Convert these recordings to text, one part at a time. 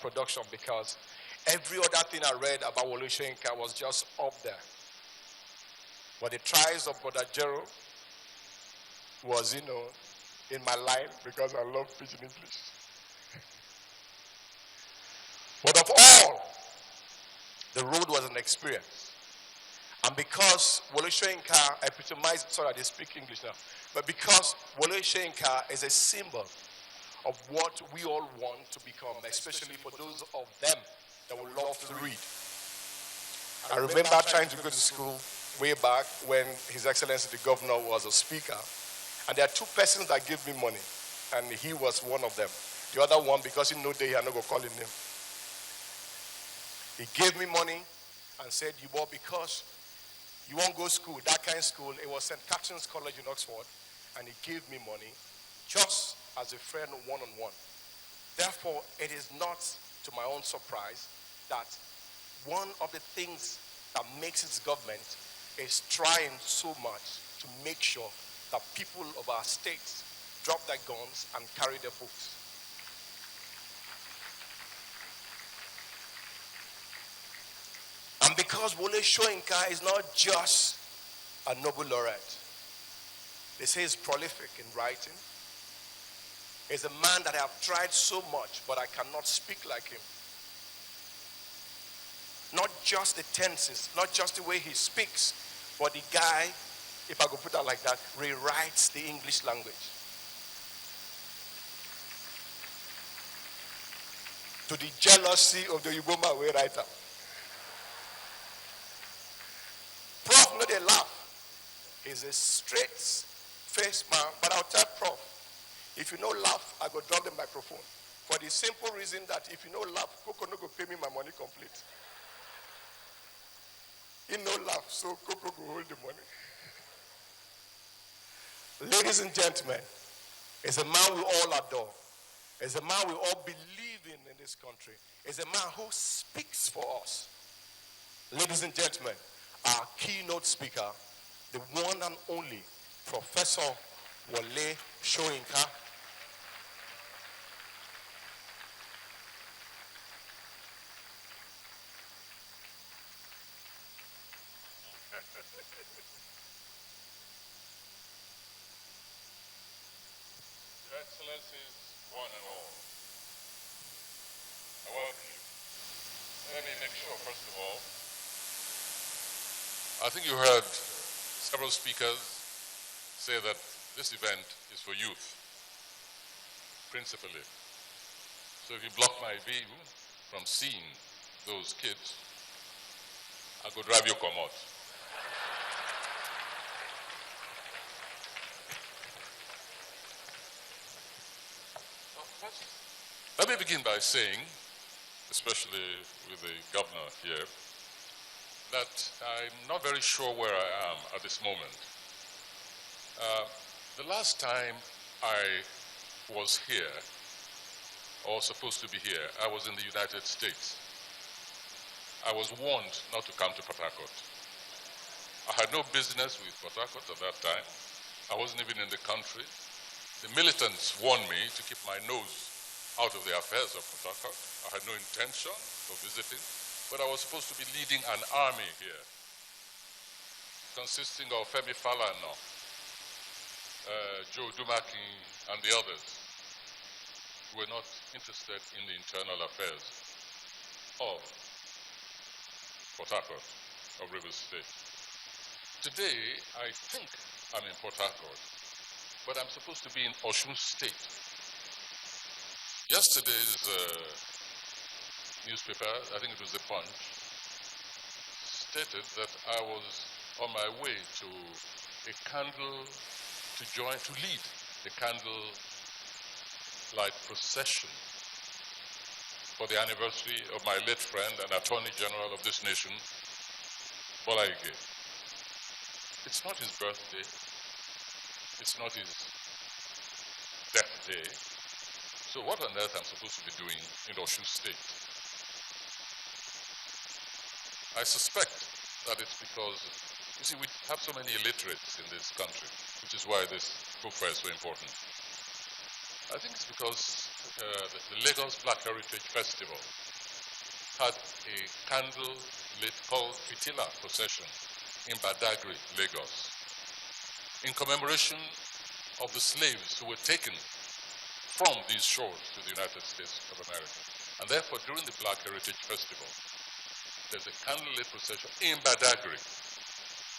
production because every other thing I read about Wole Soyinka was just up there. But the tries of Brother Jero was, in my line because I love pidgin English. But of all, the road was an experience. And because Wole Soyinka epitomized, sorry, I speak English now, but because Wole Soyinka is a symbol of what we all want to become, especially for those of them that would love to read. I remember trying to go to school way back when His Excellency the Governor was a speaker, and there are two persons that gave me money, and he was one of them. The other one, because he know they are not going to call him name. He gave me money and said, you bought because you won't go to school, that kind of school. It was St. Catherine's College in Oxford, and he gave me money just as a friend one-on-one. Therefore, it is not to my own surprise that one of the things that makes its government is trying so much to make sure that people of our states drop their guns and carry their books. And because Wole Soyinka is not just a Nobel laureate, they say he's prolific in writing. He's a man that I have tried so much, but I cannot speak like him. Not just the tenses, not just the way he speaks, but the guy, if I could put it like that, rewrites the English language. To the jealousy of the Yuboma way writer. Prof, no, they laugh. He's a straight-faced man, but I'll tell Prof, if you no laugh, I go drop the microphone. For the simple reason that if you no laugh, Coco no go pay me my money complete. He no laugh, so Coco go hold the money. Ladies and gentlemen, it's a man we all adore. It's a man we all believe in this country. It's a man who speaks for us. Ladies and gentlemen, our keynote speaker, the one and only Professor Wole Soyinka. Your Excellencies, one and all, I welcome you. Let me make sure, first of all, I think you heard several speakers say that this event is for youth, principally. So if you block my view from seeing those kids, I could drive you come out. Let me begin by saying, especially with the governor here, that I'm not very sure where I am at this moment. The last time I was here, or supposed to be here, I was in the United States. I was warned not to come to Port Harcourt. I had no business with Port Harcourt at that time. I wasn't even in the country. The militants warned me to keep my nose out of the affairs of Port Harcourt. I had no intention of visiting, but I was supposed to be leading an army here, consisting of Femi Falana, Joe Dumaki, and the others who were not interested in the internal affairs of Port Harcourt, of Rivers State. Today, I think I'm in Port Harcourt, but I'm supposed to be in Osun State. Yesterday's newspaper, I think it was The Punch, stated that I was on my way to a candle, to lead a candle light procession for the anniversary of my late friend and Attorney General of this nation, Bola Ige. It's not his birthday. It's not his death day. So what on earth I'm supposed to be doing in Osun State? I suspect that it's because, you see, we have so many illiterates in this country, which is why this book fair is so important. I think it's because the Lagos Black Heritage Festival had a candle-lit called Fitila procession in Badagry, Lagos, in commemoration of the slaves who were taken from these shores to the United States of America. And therefore, during the Black Heritage Festival, there's a candlelit procession in Badagry.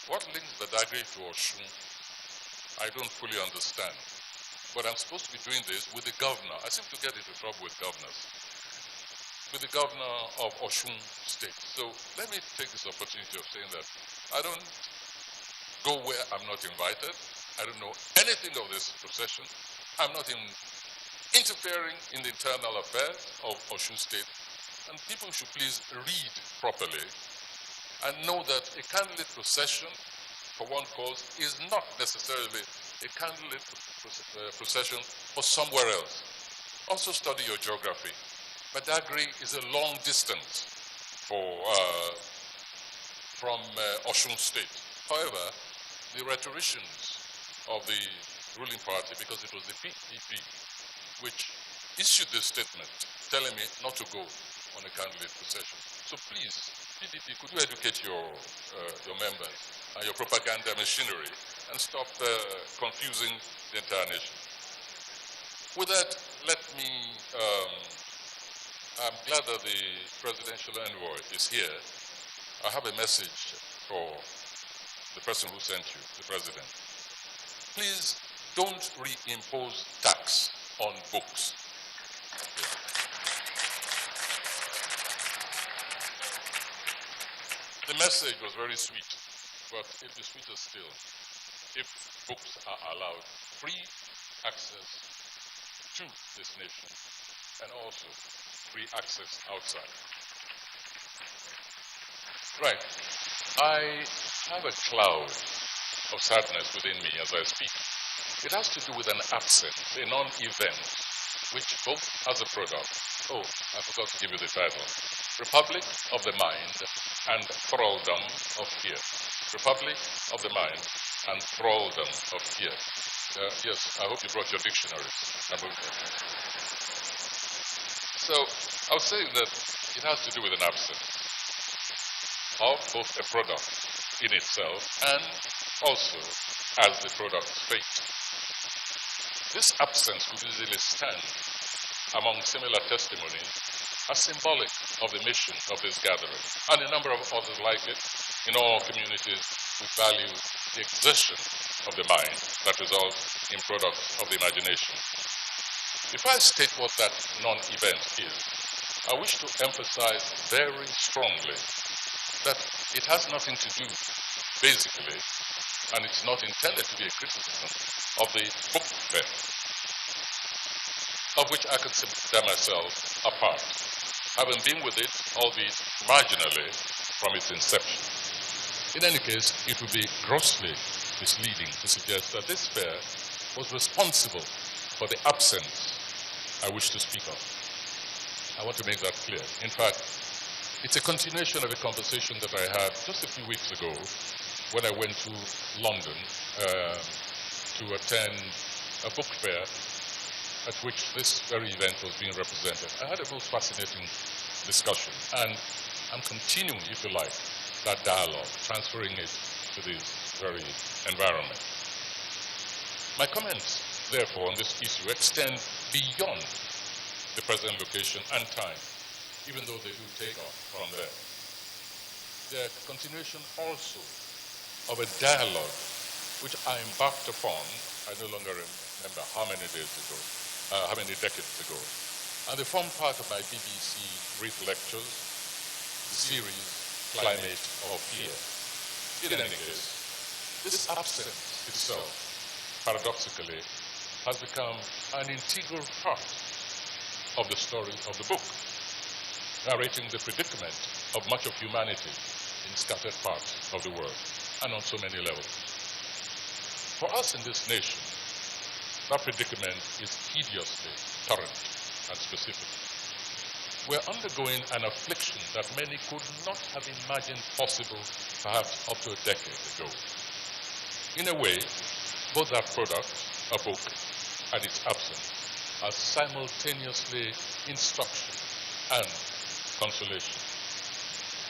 What links Badagry to Oshun, I don't fully understand. But I'm supposed to be doing this with the governor. I seem to get into trouble with governors. With the governor of Oshun State. So let me take this opportunity of saying that I don't go where I'm not invited. I don't know anything of this procession. I'm not interfering in the internal affairs of Oshun State. And people should please read properly and know that a candlelit procession for one cause is not necessarily a candlelit procession for somewhere else. Also study your geography. Badagry is a long distance from Oshun State. However, the rhetoricians of the ruling party, because it was the PPP which issued this statement telling me not to go on a candidate procession. So please, PDP, could you educate your members and your propaganda machinery and stop confusing the entire nation? With that, let me, I'm glad that the presidential envoy is here. I have a message for the person who sent you, the president. Please don't reimpose tax on books. The message was very sweet, but it'll be sweeter still if books are allowed free access to this nation and also free access outside. Right. I have a cloud of sadness within me as I speak. It has to do with an absence, a non-event, which both as a product, I forgot to give you the title, Republic of the Mind and Thraldom of Fear. Republic of the Mind and Thraldom of Fear. Yes, I hope you brought your dictionaries. So, I was saying that it has to do with an absence of both a product in itself and also as the product's fate. This absence could easily stand among similar testimonies as symbolic of the mission of this gathering, and a number of others like it. In all communities, we value the exertion of the mind that results in products of the imagination. If I state what that non-event is, I wish to emphasize very strongly that it has nothing to do, basically, and it's not intended to be a criticism of the book fair, of which I consider myself a part, having been with it, albeit marginally, from its inception. In any case, it would be grossly misleading to suggest that this fair was responsible for the absence I wish to speak of. I want to make that clear. In fact, it's a continuation of a conversation that I had just a few weeks ago when I went to London to attend a book fair at which this very event was being represented. I had a most fascinating discussion, and I'm continuing, if you like, that dialogue, transferring it to this very environment. My comments, therefore, on this issue extend beyond the present location and time, even though they do take off from there. They're a continuation also of a dialogue which I embarked upon, I no longer remember how many decades ago. And they form part of my BBC brief lectures, the series Climate of Fear. In any case, this absence itself, paradoxically, has become an integral part of the story of the book, narrating the predicament of much of humanity in scattered parts of the world, and on so many levels. For us in this nation, that predicament is hideously current and specific. We're undergoing an affliction that many could not have imagined possible perhaps up to a decade ago. In a way, both that product, a book, and its absence are simultaneously instruction and consolation.